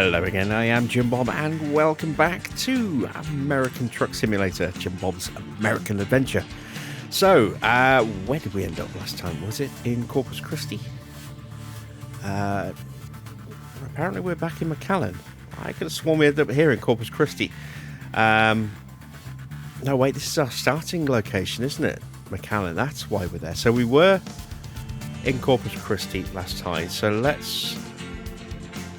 Hello again, I am Jim Bob and welcome back to American Truck Simulator, Jim Bob's American Adventure. So, where did we end up last time? Was it in Corpus Christi? Apparently we're back in McAllen. I could have sworn we ended up here in Corpus Christi. No, wait, this is our starting location, isn't it? McAllen, that's why we're there. So we were in Corpus Christi last time, so let's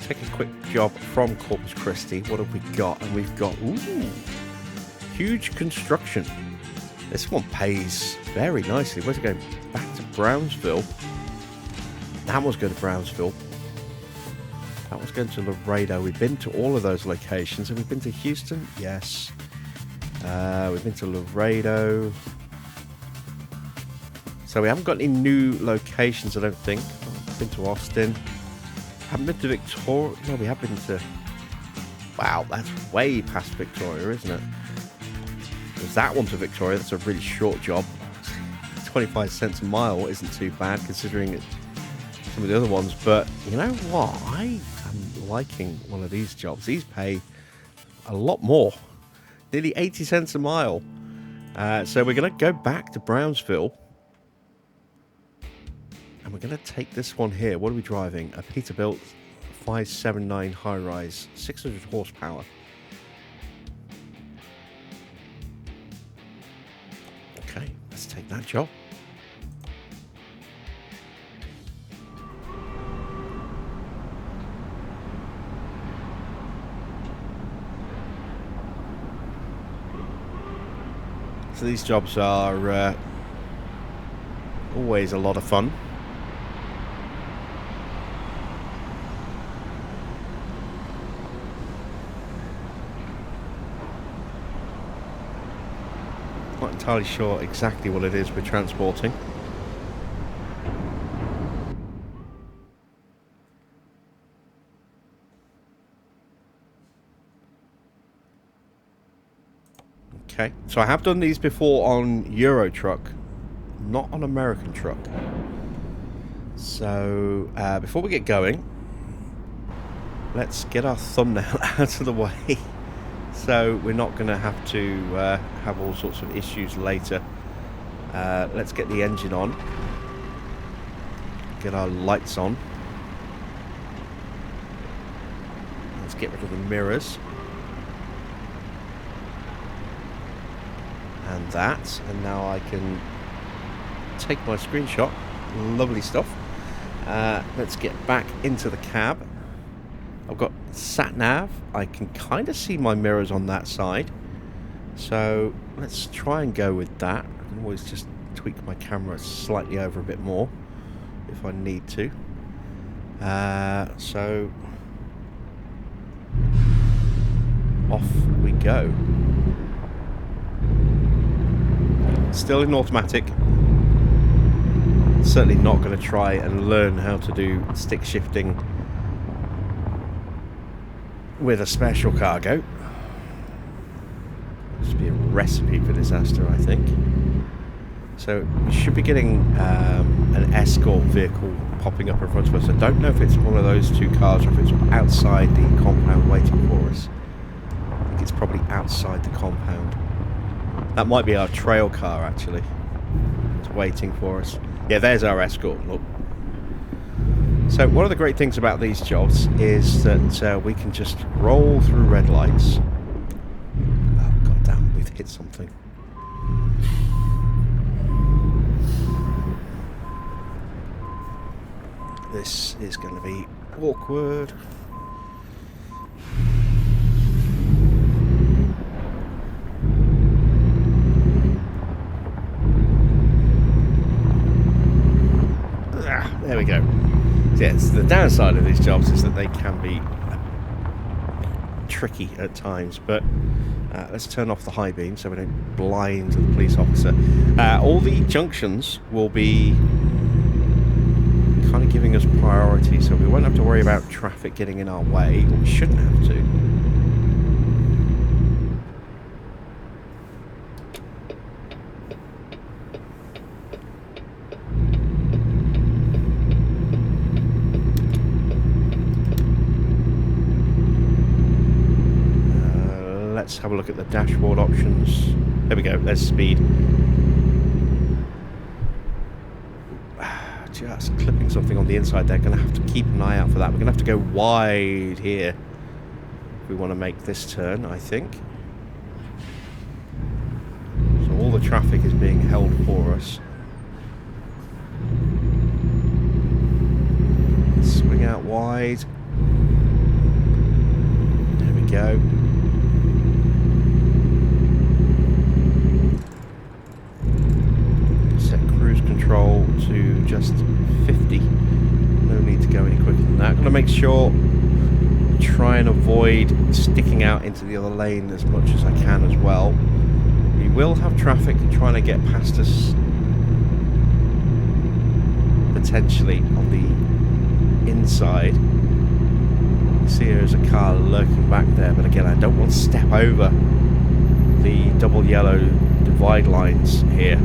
take a quick job from Corpus Christi. What have we got? And we've got, huge construction. This one pays very nicely. We're going back to Brownsville. That was going to Brownsville. That was going to Laredo. We've been to all of those locations. And we've been to Houston? Yes. We've been to Laredo. So we haven't got any new locations, I don't think. I've been to Austin. Haven't been to Victoria. No, we have been to... Wow, that's way past Victoria, isn't it? There's that one to Victoria. That's a really short job. 25 cents a mile isn't too bad, considering some of the other ones. But you know what? I am liking one of these jobs. These pay a lot more. Nearly 80 cents a mile. So we're going to go back to Brownsville. And we're going to take this one here. What are we driving? A Peterbilt 579 high-rise, 600 horsepower. Okay, let's take that job. So these jobs are always a lot of fun. Not entirely sure exactly what it is we're transporting. Okay, so I have done these before on Euro Truck, not on American Truck. So before we get going, let's get our thumbnail out of the way. So we're not going to have to have all sorts of issues later. Let's get the engine on. Get our lights on. Let's get rid of the mirrors. And that. And now I can take my screenshot. Lovely stuff. Let's get back into the cab. I've got sat nav. I can kind of see my mirrors on that side. So let's try and go with that. I can always just tweak my camera slightly over a bit more if I need to. So off we go. Still in automatic. Certainly not going to try and learn how to do stick shifting with a special cargo. This would be a recipe for disaster, I think. So we should be getting an escort vehicle popping up in front of us. I don't know if it's one of those two cars or if it's outside the compound waiting for us. I think it's probably outside the compound. That might be our trail car, actually. It's waiting for us. Yeah, there's our escort. Look. So one of the great things about these jobs is that we can just roll through red lights. Oh, goddamn, we've hit something. This is going to be awkward. There we go. Yes, the downside of these jobs is that they can be tricky at times, but let's turn off the high beam so we don't blind the police officer. All the junctions will be kind of giving us priority, so we won't have to worry about traffic getting in our way, or we shouldn't have to. let's have a look at the dashboard options. There we go, there's speed. Just clipping something on the inside there. Going to have to keep an eye out for that. We're going to have to go wide here if we want to make this turn, I think. So all the traffic is being held for us. Swing out wide. There we go. Control to just 50. No need to go any quicker than that. Going to make sure try and avoid sticking out into the other lane as much as I can as well. We will have traffic trying to get past us potentially on the inside. You see there's a car lurking back there, but again I don't want to step over the double yellow divide lines here.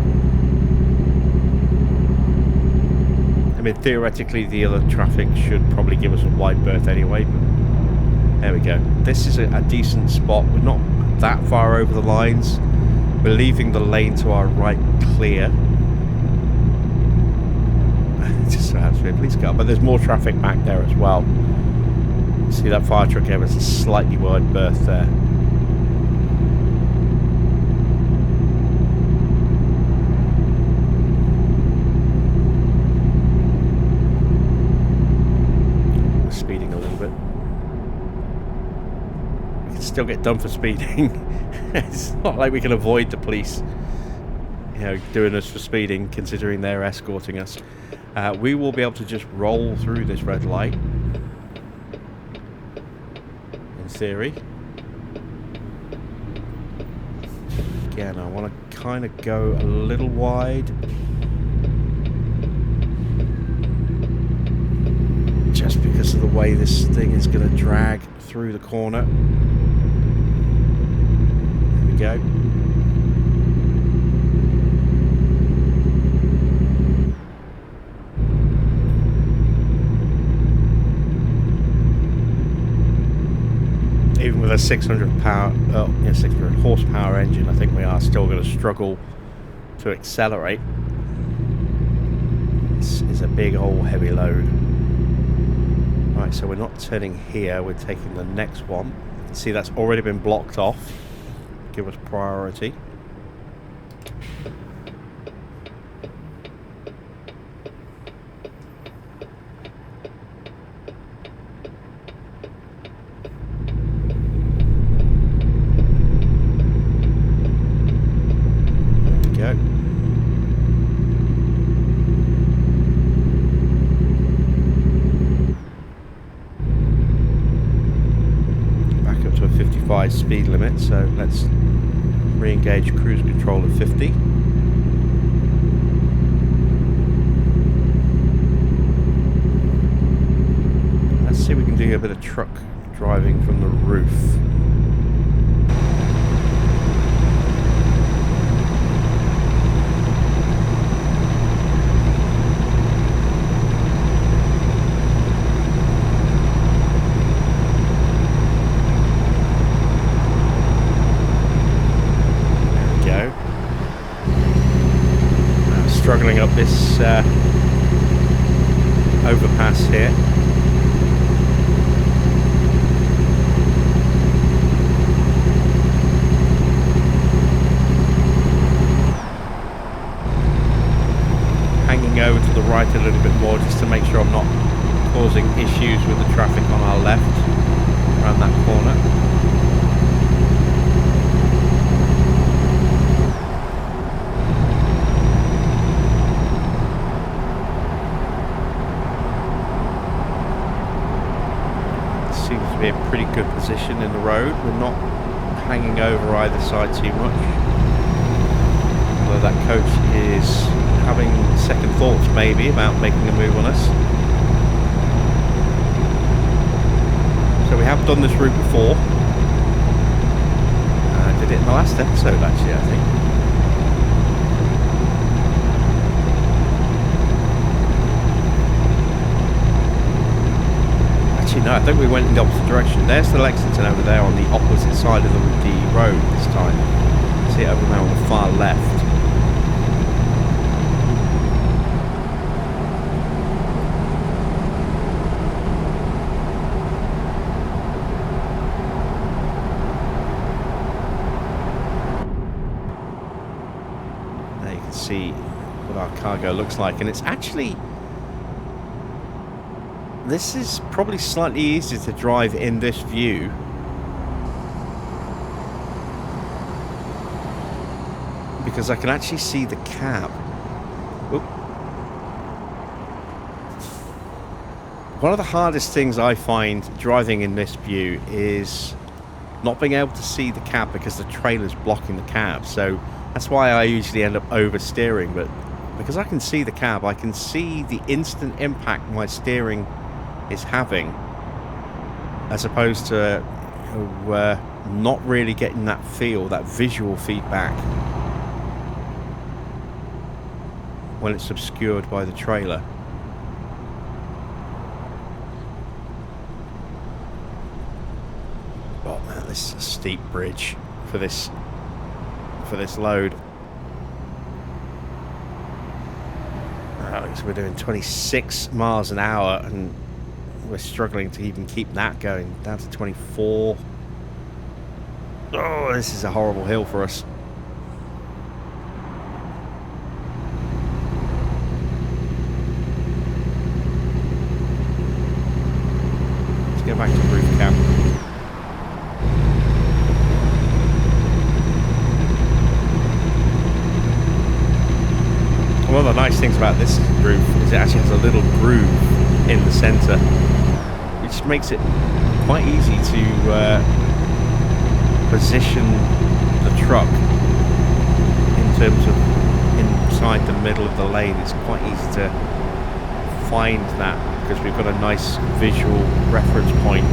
I mean, theoretically, the other traffic should probably give us a wide berth anyway, but there we go. This is a decent spot. We're not that far over the lines. We're leaving the lane to our right clear. Just so happens to be a police car, but there's more traffic back there as well. See that fire truck gave us a slightly wide berth there. Still get done for speeding. It's not like we can avoid the police, you know, doing us for speeding, considering they're escorting us. We will be able to just roll through this red light, in theory. Again, I want to kind of go a little wide, just because of the way this thing is going to drag through the corner. Go. Even with a 600 horsepower engine, I think we are still going to struggle to accelerate. This is a big old heavy load. Right, so we're not turning here, we're taking the next one. See, that's already been blocked off. Give us priority. There we go. Back up to a 55 speed limit, so let's re-engage cruise control at 50. Let's see if we can do a bit of truck driving from the roof. Struggling up this overpass here. Hanging over to the right a little bit more just to make sure I'm not causing issues with the traffic on our left around that corner. Be a pretty good position in the road. We're not hanging over either side too much, although that coach is having second thoughts maybe about making a move on us. So we have done this route before. I did it in the last episode actually, I think. No, I think we went in the opposite direction. There's the Lexington over there on the opposite side of the road this time. See it over there on the far left. There you can see what our cargo looks like, and it's actually... This is probably slightly easier to drive in this view. Because I can actually see the cab. Oop. One of the hardest things I find driving in this view is not being able to see the cab because the trailer's blocking the cab. So that's why I usually end up oversteering. But because I can see the cab, I can see the instant impact my steering is having, as opposed to not really getting that feel, that visual feedback when it's obscured by the trailer. Oh man, this is a steep bridge for this load. So we're doing 26 miles an hour and we're struggling to even keep that going. Down to 24. Oh, this is a horrible hill for us. Let's go back to the roof camp. One of the nice things about this roof is it actually has a little groove in the centre, which makes it quite easy to position the truck in terms of inside the middle of the lane. It's quite easy to find that because we've got a nice visual reference point.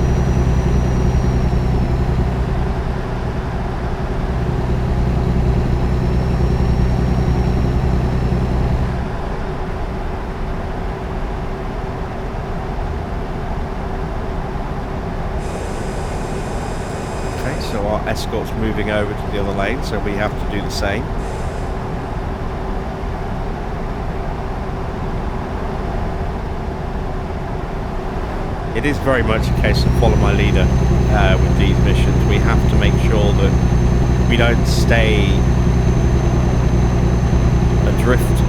So our escort's moving over to the other lane, so we have to do the same. It is very much a case of follow my leader with these missions. We have to make sure that we don't stay adrift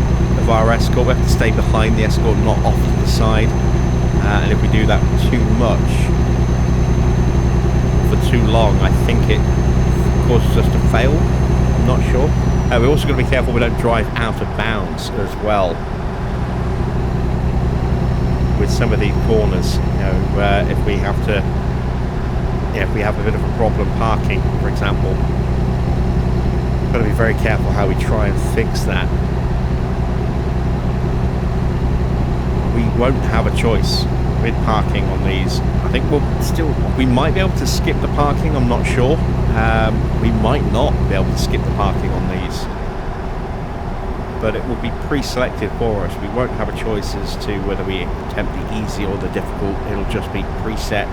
of our escort. We have to stay behind the escort, not off to the side. And if we do that too much, too long, I think it causes us to fail. I'm not sure. We're also going to be careful we don't drive out of bounds as well with some of these corners. You know, if we have to, if we have a bit of a problem parking, for example, we've got to be very careful how we try and fix that. We won't have a choice with parking on these. I think we might be able to skip the parking, I'm not sure. We might not be able to skip the parking on these, but it will be pre-selected for us. We won't have a choice as to whether we attempt the easy or the difficult. It'll just be preset.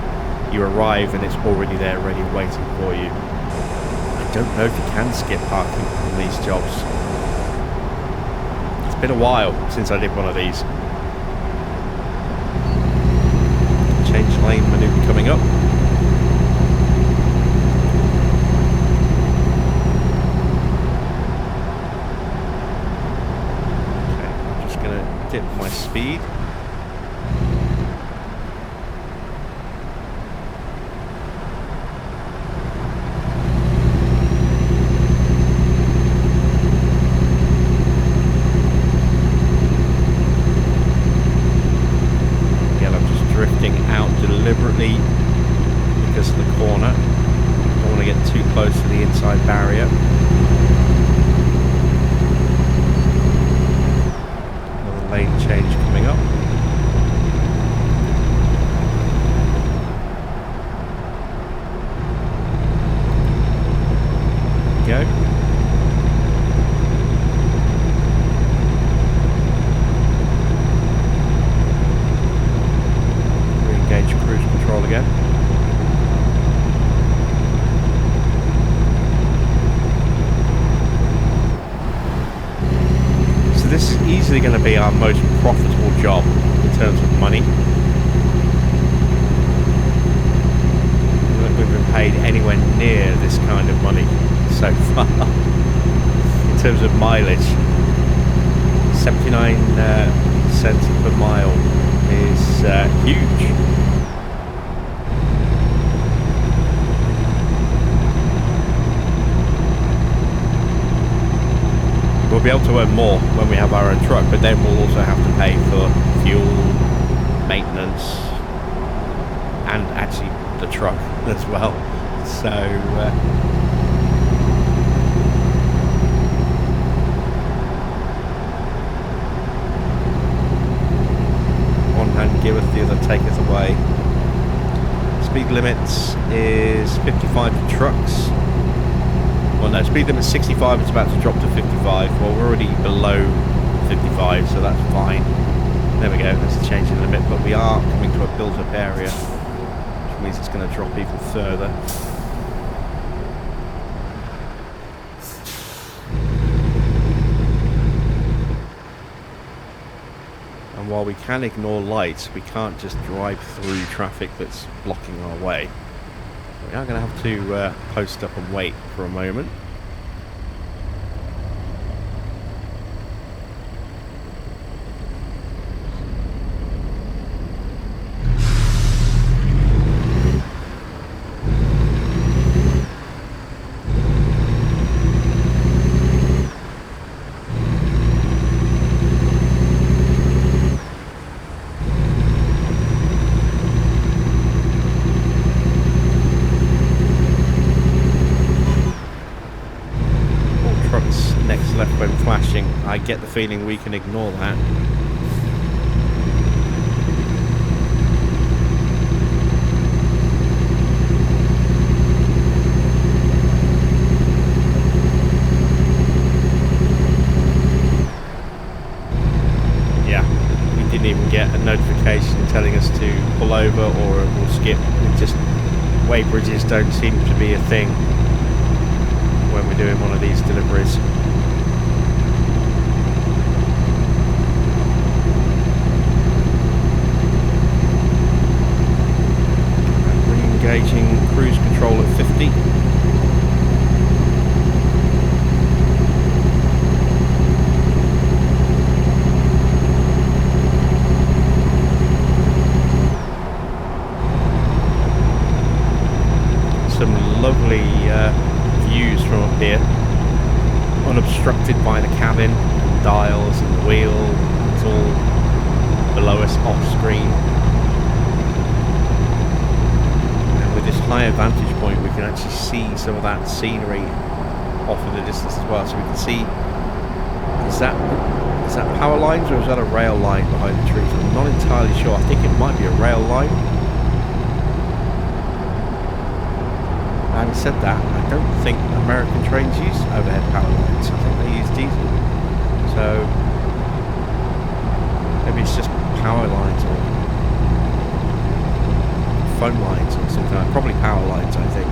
You arrive and it's already there, ready, waiting for you. I don't know if you can skip parking on these jobs. It's been a while since I did one of these. Change lane manoeuvre coming up. Okay, I'm just going to dip my speed. Deliberately because of the corner. Don't want to get too close to the inside barrier. Another lane change coming up. There we go. Cruise control again. easily going to be our most profitable job in terms of money. We've been paid anywhere near this kind of money so far in terms of mileage. 79 cents per mile is huge. We'll be able to earn more when we have our own truck, but then we'll also have to pay for fuel, maintenance, and actually the truck as well. So one hand giveth, the other taketh away. Speed limits is 55 for trucks. Well, no, speed limit 65, it's about to drop to 55. Well, we're already below 55, so that's fine. There we go, that's a change in limit, but we are coming to a built-up area, which means it's going to drop even further. And while we can ignore lights, we can't just drive through traffic that's blocking our way. We are going to have to post up and wait for a moment. Left when flashing, I get the feeling we can ignore that. Yeah, we didn't even get a notification telling us to pull over or we'll skip. It just, weighbridges don't seem to be a thing when we're doing one of these deliveries. Engaging cruise control at 50. Some lovely views from up here, unobstructed by the cabin, and dials and the wheel. It's all below us off screen. This higher vantage point, we can actually see some of that scenery off in the distance as well. So we can see, is that power lines or is that a rail line behind the trees? I'm not entirely sure. I think it might be a rail line. Having said that, I don't think American trains use overhead power lines. I think they use diesel. So maybe it's just power lines or phone lines or something like that. Probably power lines, I think.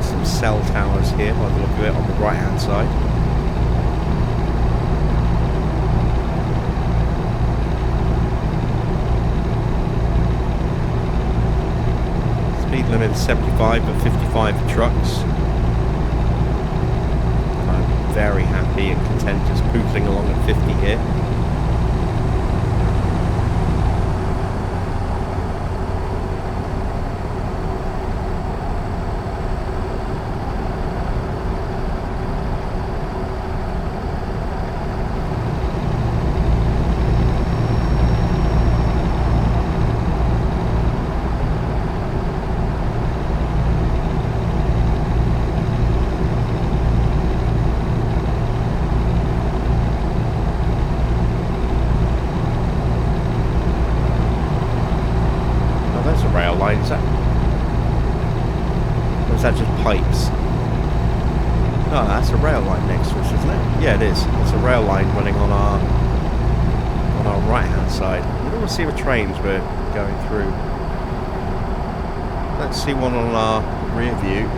Some cell towers here by the look of it on the right hand side. Speed limit 75 but 55 for trucks. Very happy and content just pootling along at 50 here. Is that, or is that just pipes? No, that's a rail line next to us, isn't it? Yeah, it is. It's a rail line running on our right hand side. You don't want to see the trains we're going through. Let's see one on our rear view.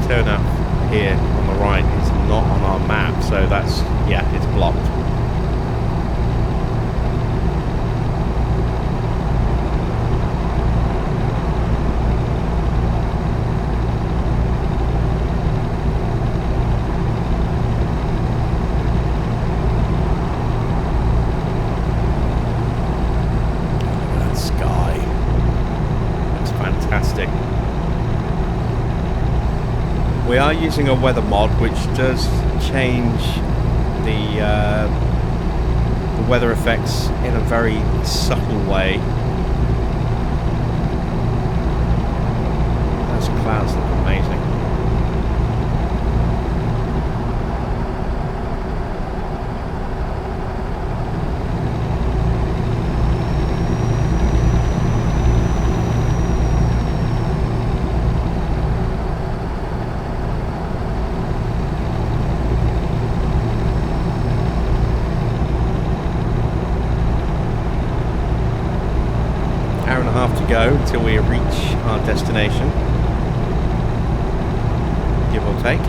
Turner here on the right is not on our map, so that's, yeah, it's blocked. Look at that sky. It's fantastic. We are using a weather mod which does change the weather effects in a very subtle way. Those clouds look amazing. To go until we reach our destination, give or take.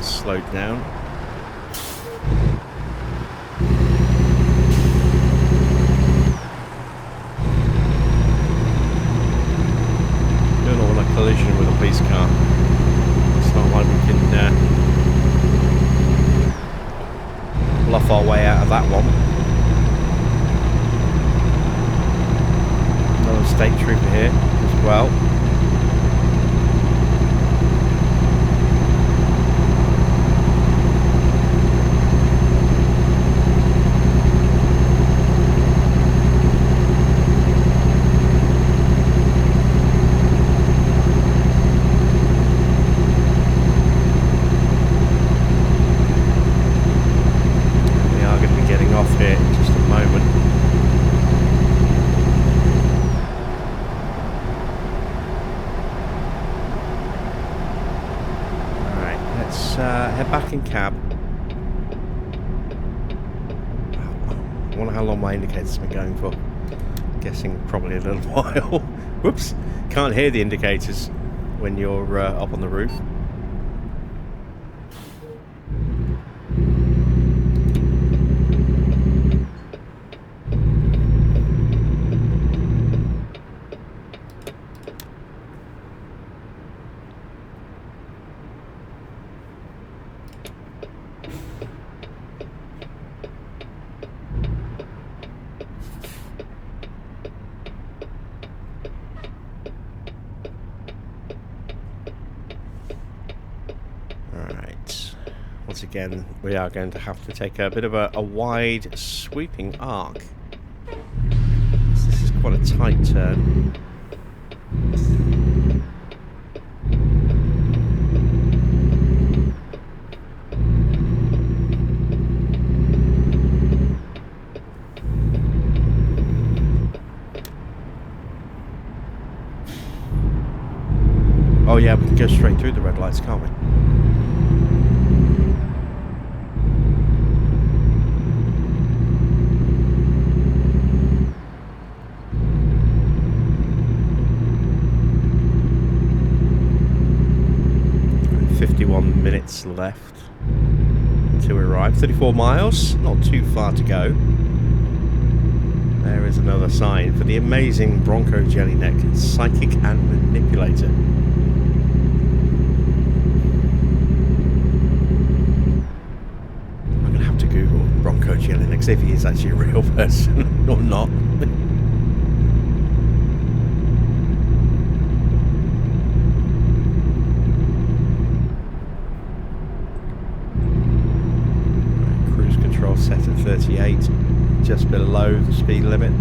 Slowed down. Don't want a collision with a police car. It's not like we can bluff our way out of that one. Another state trooper here as well. Head back in cab. I wonder how long my indicator's been going for. Guessing probably a little while. Whoops! Can't hear the indicators when you're up on the roof. Once again, we are going to have to take a bit of a wide sweeping arc. This is quite a tight turn. Oh yeah, we can go straight through the red lights, can't we? 51 minutes left until we arrive. 34 miles, not too far to go. There is another sign for the amazing Bronco Jellyneck Psychic and Manipulator. I'm going to have to Google Bronco Jellyneck, see if he is actually a real person or not. Cruise control set at 38, just below the speed limit.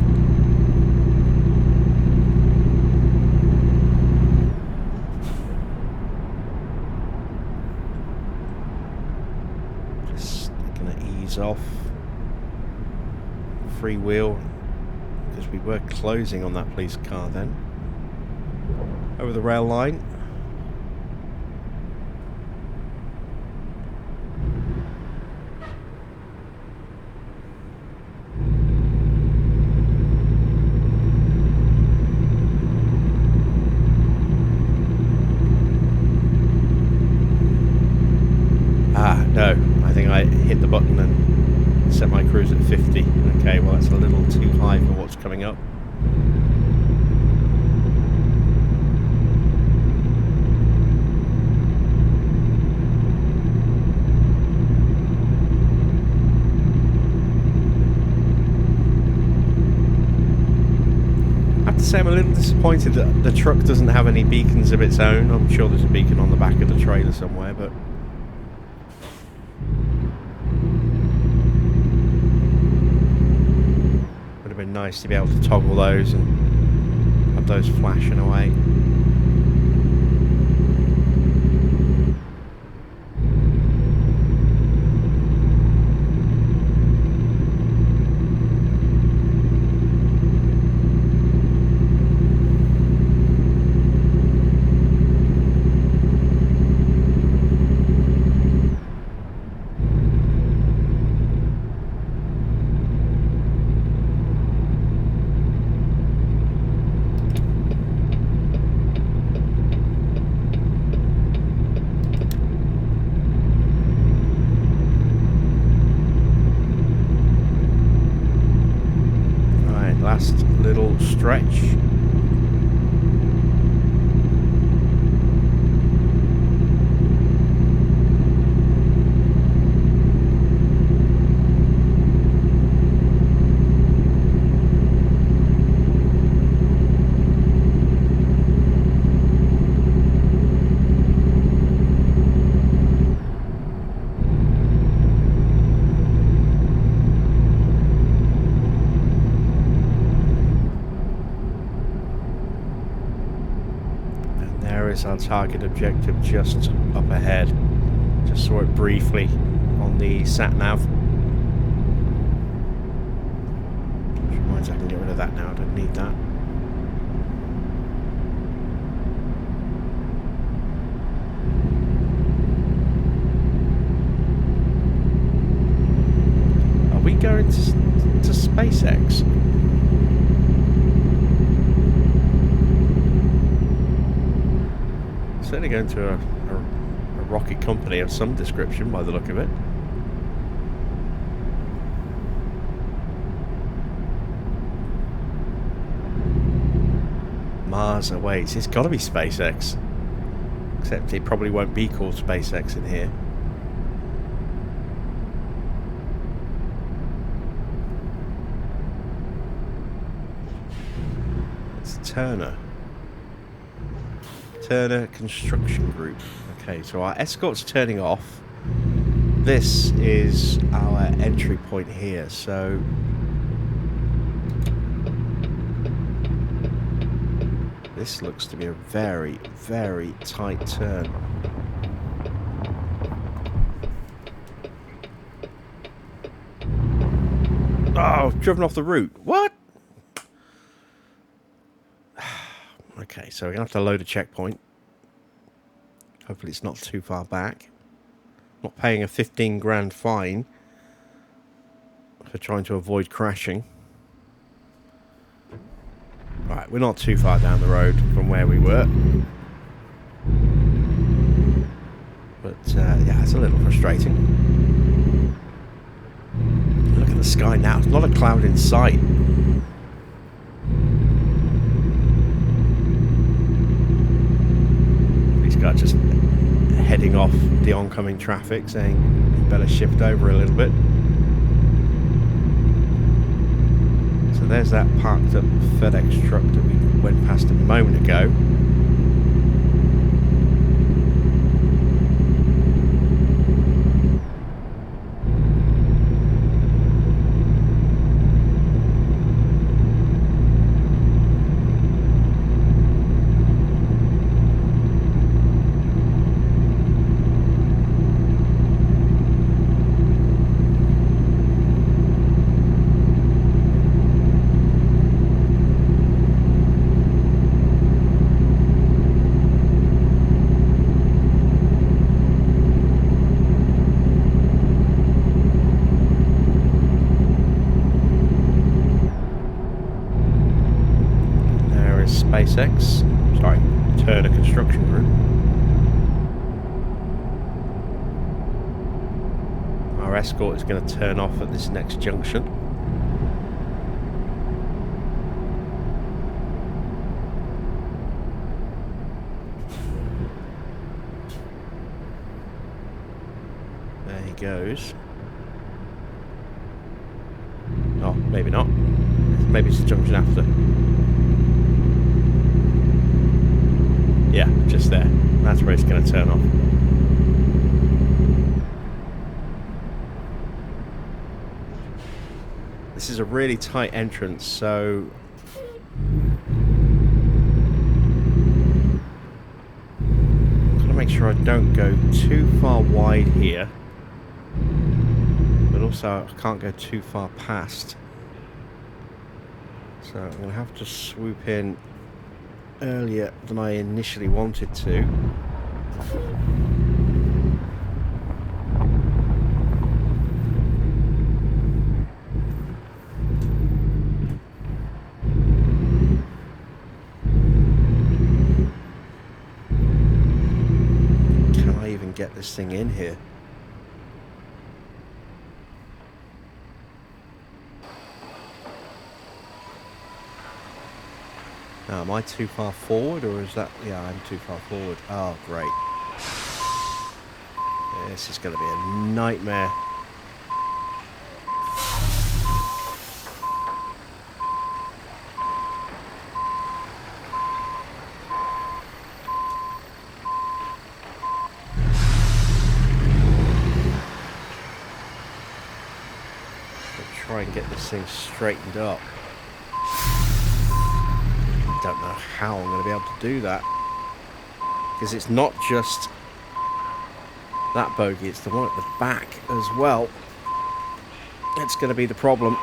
Off free wheel because we were closing on that police car then. Over the rail line. No, I think I hit the button and set my cruise at 50. Okay, well that's a little too high for what's coming up. I have to say I'm a little disappointed that the truck doesn't have any beacons of its own. I'm sure there's a beacon on the back of the trailer somewhere, but nice to be able to toggle those and have those flashing away. Little stretch. Is our target objective just up ahead. Just saw it briefly on the sat nav. Which reminds me I can get rid of that now, I don't need that. Are we going to SpaceX? Certainly going to a rocket company of some description by the look of it. Mars awaits. It's got to be SpaceX. Except it probably won't be called SpaceX in here. It's Turner Construction Group. Okay, so our escort's turning off. This is our entry point here, so this looks to be a very, very tight turn. Oh, driven off the route. What? Okay, so we're going to have to load a checkpoint. Hopefully it's not too far back. Not paying a 15 grand fine for trying to avoid crashing. Right, we're not too far down the road from where we were. But yeah, it's a little frustrating. Look at the sky now. It's not a cloud in sight. These guys just heading off the oncoming traffic, saying you better shift over a little bit. So there's that parked up FedEx truck that we went past a moment ago. Turner Construction Group. Our escort is going to turn off at this next junction. There he goes. Oh, maybe not. Maybe it's the junction after. Yeah, just there. That's where it's going to turn off. This is a really tight entrance, so I'm going to make sure I don't go too far wide here, but also I can't go too far past. So I'm going to have to swoop in earlier than I initially wanted to. Can I even get this thing in here? Now, am I too far forward, or is that... Yeah, I'm too far forward. Oh, great. This is going to be a nightmare. I'll try and get this thing straightened up. Don't know how I'm going to be able to do that, because it's not just that bogie, it's the one at the back as well. It's going to be the problem.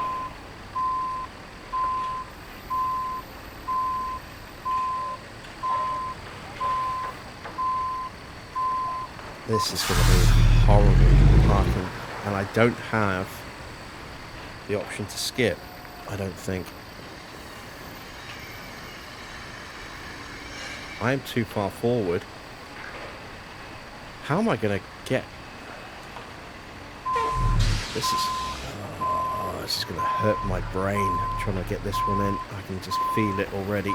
This is going to be horrible parking, and I don't have the option to skip, I don't think. I am too far forward. How am I going to get... This is going to hurt my brain trying to get this one in. I can just feel it already.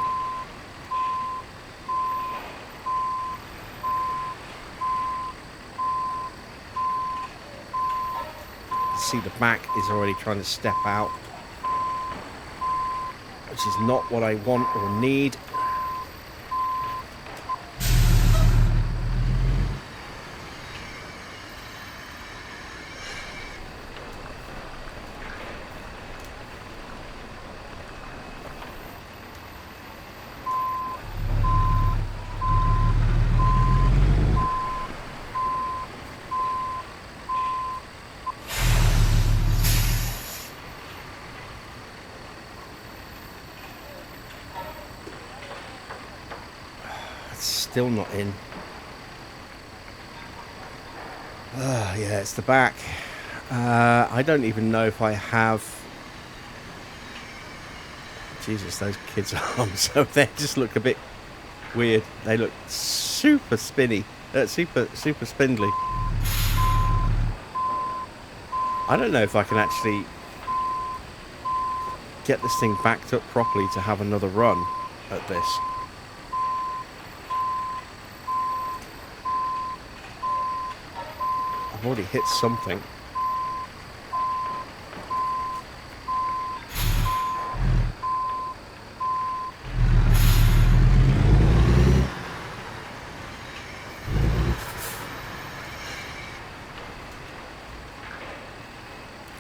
See, the back is already trying to step out, which is not what I want or need. Still not in. Yeah, it's the back. I don't even know if I have... Jesus, those kids' arms over there just look a bit weird. They look super spinny. Super spindly. I don't know if I can actually get this thing backed up properly to have another run at this. I've already hit something.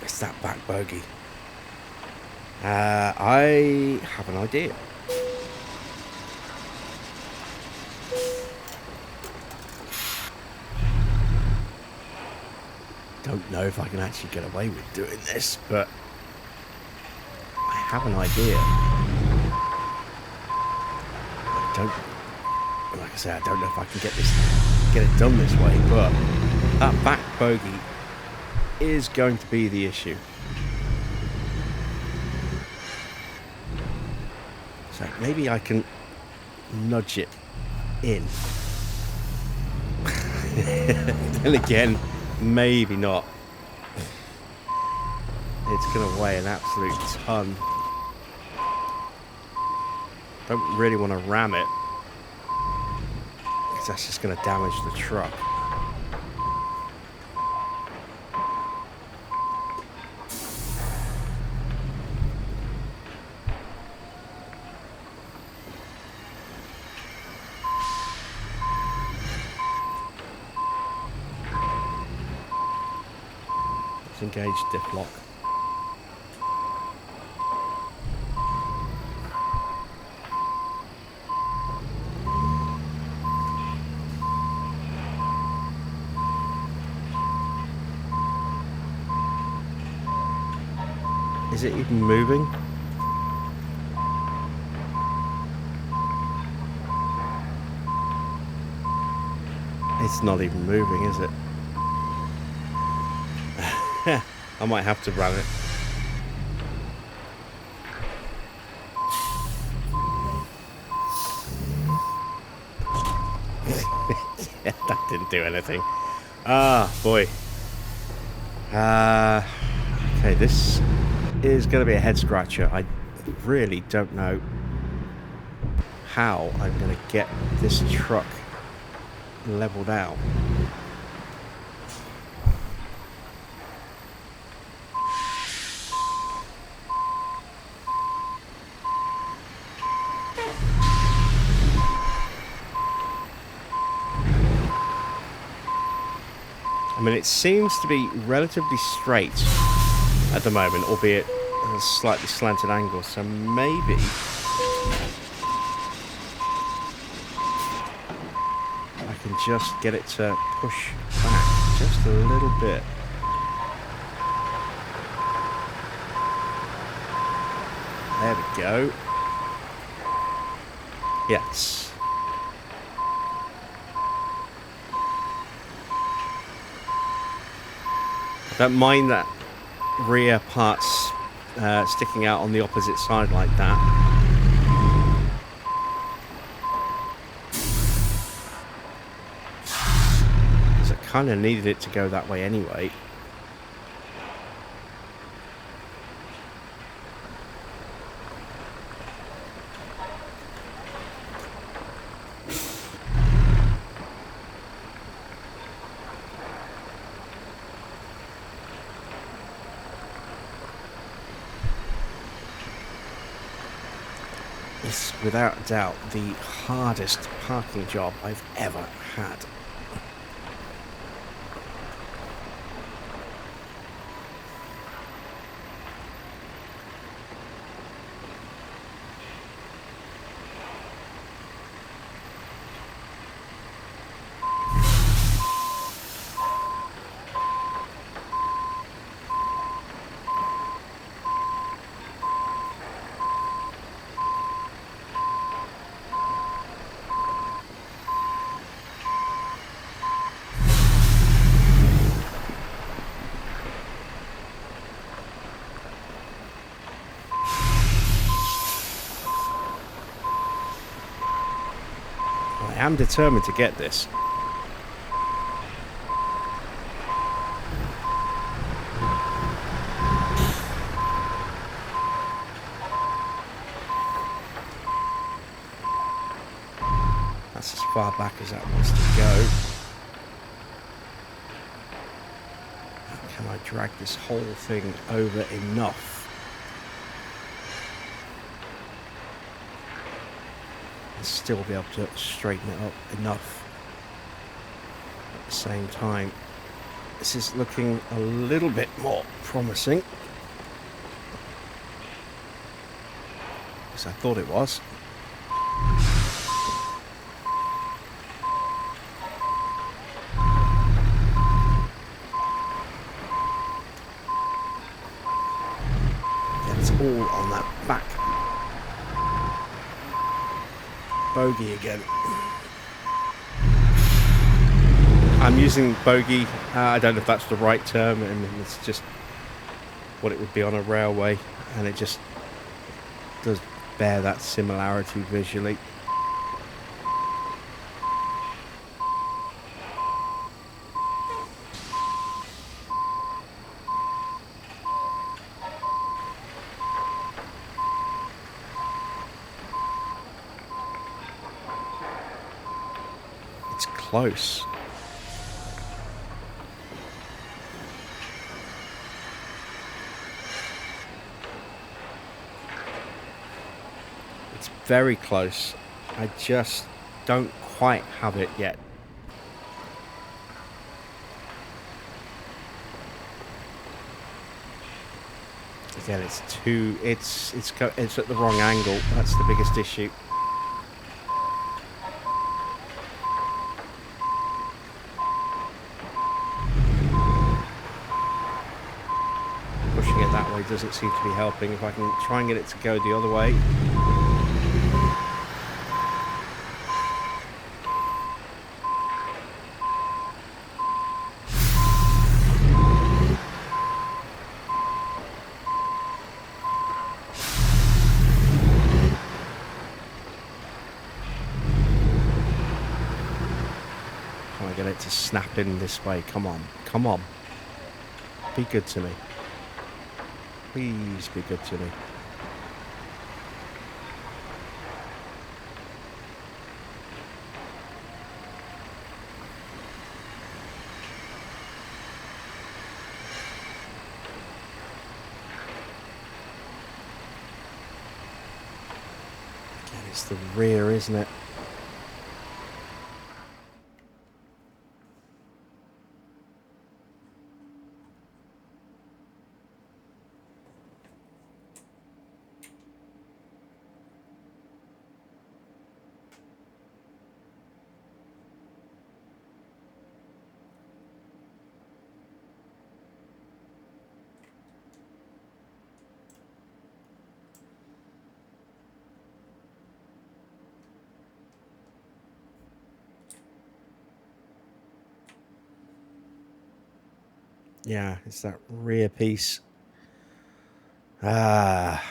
It's that back bogey. I have an idea. Don't know if I can actually get away with doing this, but I have an idea. Like I say, I don't know if I can get it done this way, but that back bogey is going to be the issue. So maybe I can nudge it in. Then again, maybe not. It's going to weigh an absolute ton. Don't really want to ram it, because that's just going to damage the truck. Engage diff lock. Is it even moving? It's not even moving, is it? I might have to ram it. Yeah, that didn't do anything. Ah, boy. Okay, this is going to be a head scratcher. I really don't know how I'm going to get this truck leveled out. I mean, it seems to be relatively straight at the moment, albeit at a slightly slanted angle, so maybe I can just get it to push back just a little bit. There we go. Yes. I don't mind that rear parts sticking out on the opposite side like that. Because I kind of needed it to go that way anyway. It's without doubt the hardest parking job I've ever had. I am determined to get this. far back as that wants to go. Can I drag this whole thing over enough? And still be able to straighten it up enough at the same time. This is looking a little bit more promising, as I thought it was. All on that back bogey again. I'm using bogey, I don't know if that's the right term. I mean, it's just what it would be on a railway, and it just does bear that similarity visually. It's close. It's very close. I just don't quite have it yet. Again, it's at the wrong angle. That's the biggest issue. Pushing it that way doesn't seem to be helping. If I can try and get it to go the other way. Get it to snap in this way. Come on, come on, be good to me, please be good to me. Again, it's the rear, isn't it? Yeah, it's that rear piece. Ah.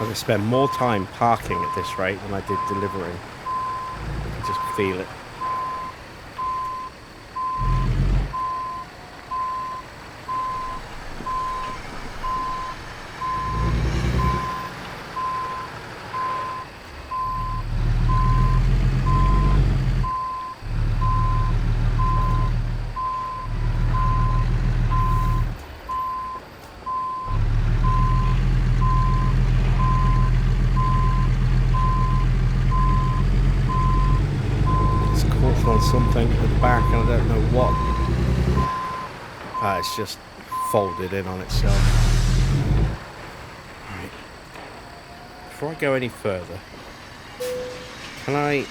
I'm going to spend more time parking at this rate than I did delivering. I can just feel it. On something at the back, and I don't know what. It's just folded in on itself. Right. Before I go any further, can I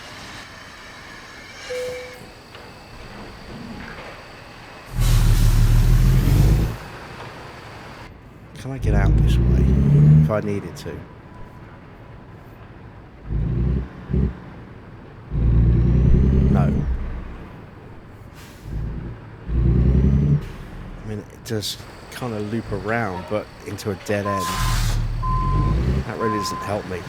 can I get out this way if I needed to? No. I mean, it does kind of loop around, but into a dead end. That really doesn't help me.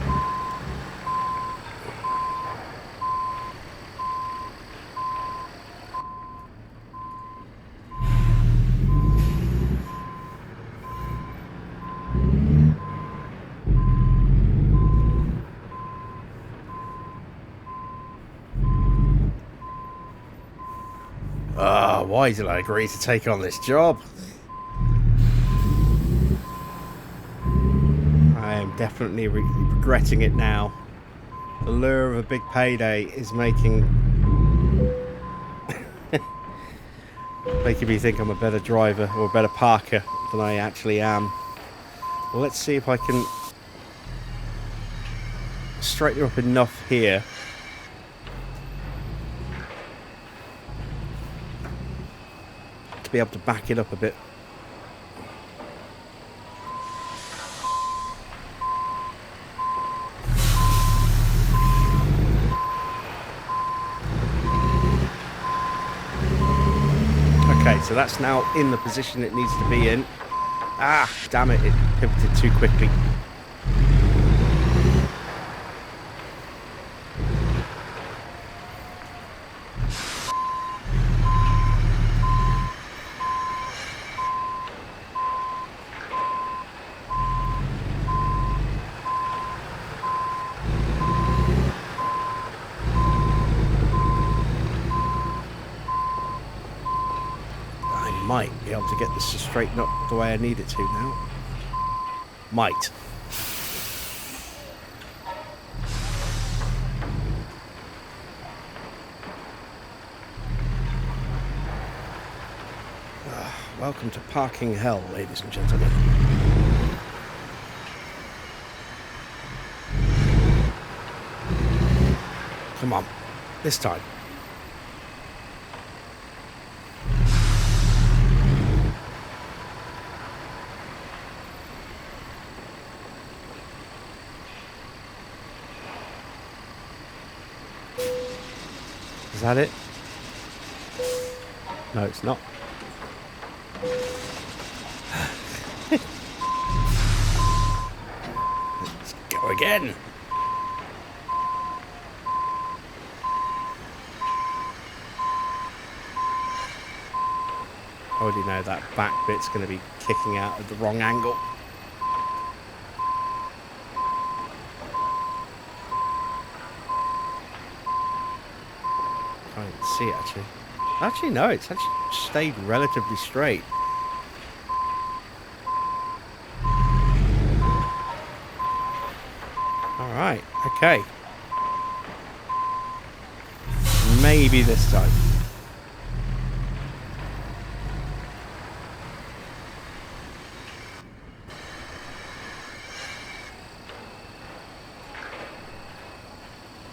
Why did I agree to take on this job? I am definitely regretting it now. The lure of a big payday is making me think I'm a better driver or a better parker than I actually am. Well, let's see if I can straighten up enough here to be able to back it up a bit. Okay, so that's now in the position it needs to be in. Ah, damn it, it pivoted too quickly. Might be able to get this to straighten up the way I need it to now. Might. Welcome to parking hell, ladies and gentlemen. Come on, this time. Is that it? No, it's not. Let's go again. I already know that back bit's going to be kicking out at the wrong angle. Can't see it actually. Actually, no, it's actually stayed relatively straight. Alright, okay. Maybe this time.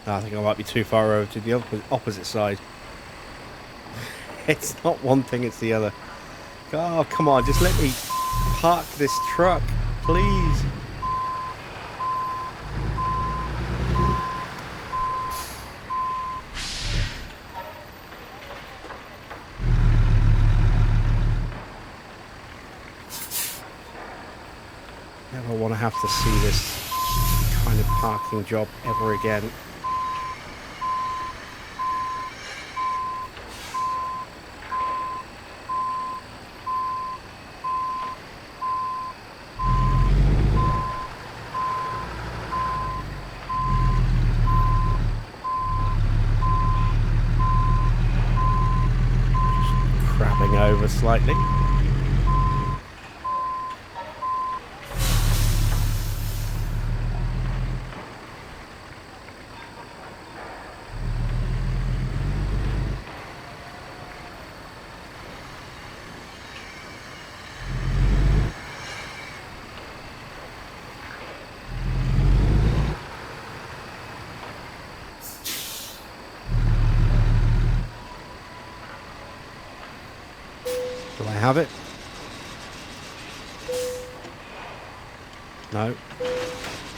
I think I might be too far over to the opposite side. It's not one thing, it's the other. Oh, come on, just let me park this truck, please. Never want to have to see this kind of parking job ever again. Over slightly. Do I have it? No.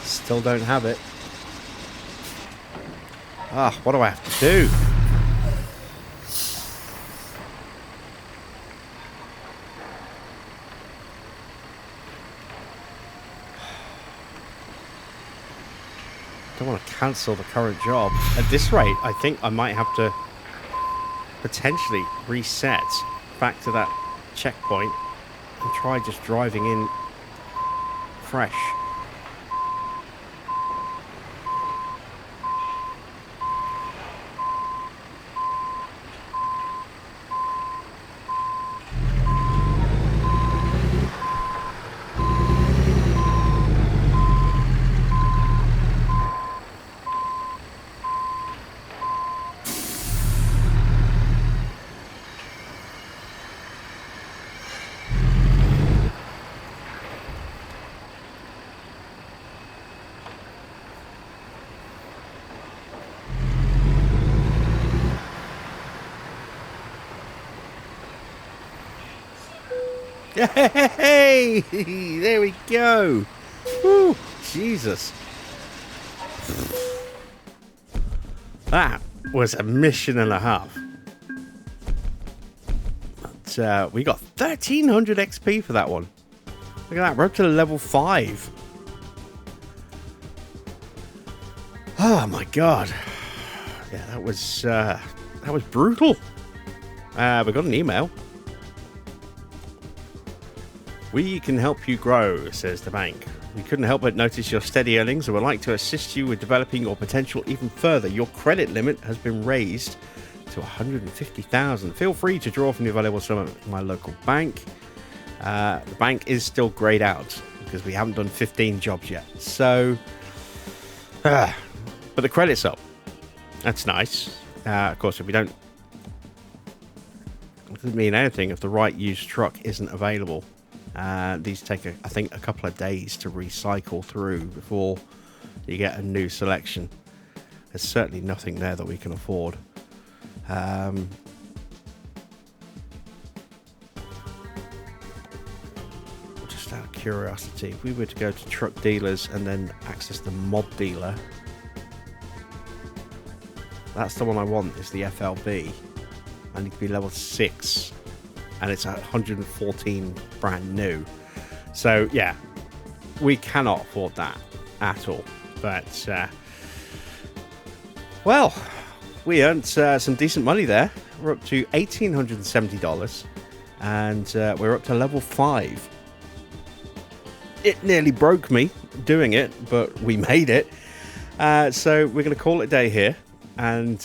Still don't have it. Ah, what do I have to do? Don't want to cancel the current job. At this rate, I think I might have to potentially reset back to that checkpoint and try just driving in fresh. Hey, there we go. Woo, Jesus. That was a mission and a half. But we got 1300 XP for that one. Look at that, we're up to level 5. Oh my god. Yeah, that was brutal. We got an email. We can help you grow, says the bank. We couldn't help but notice your steady earnings and would like to assist you with developing your potential even further. Your credit limit has been raised to 150,000. Feel free to draw from the available sum at my local bank. The bank is still grayed out because we haven't done 15 jobs yet. So, but the credit's up. That's nice. Of course, if we don't, it doesn't mean anything if the right used truck isn't available. These take, I think, a couple of days to recycle through before you get a new selection. There's certainly nothing there that we can afford. Just out of curiosity, if we were to go to truck dealers and then access the mod dealer, that's the one I want, is the FLB. I need to be level 6. And it's 114 brand new. So, yeah, we cannot afford that at all. But, well, we earned some decent money there. We're up to $1,870. And we're up to level 5. It nearly broke me doing it, but we made it. So we're going to call it a day here. And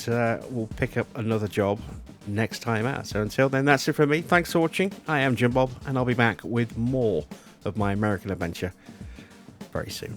we'll pick up another job next time out. So until then, that's it for me. Thanks for watching. I am Jim Bob, and I'll be back with more of my American adventure very soon.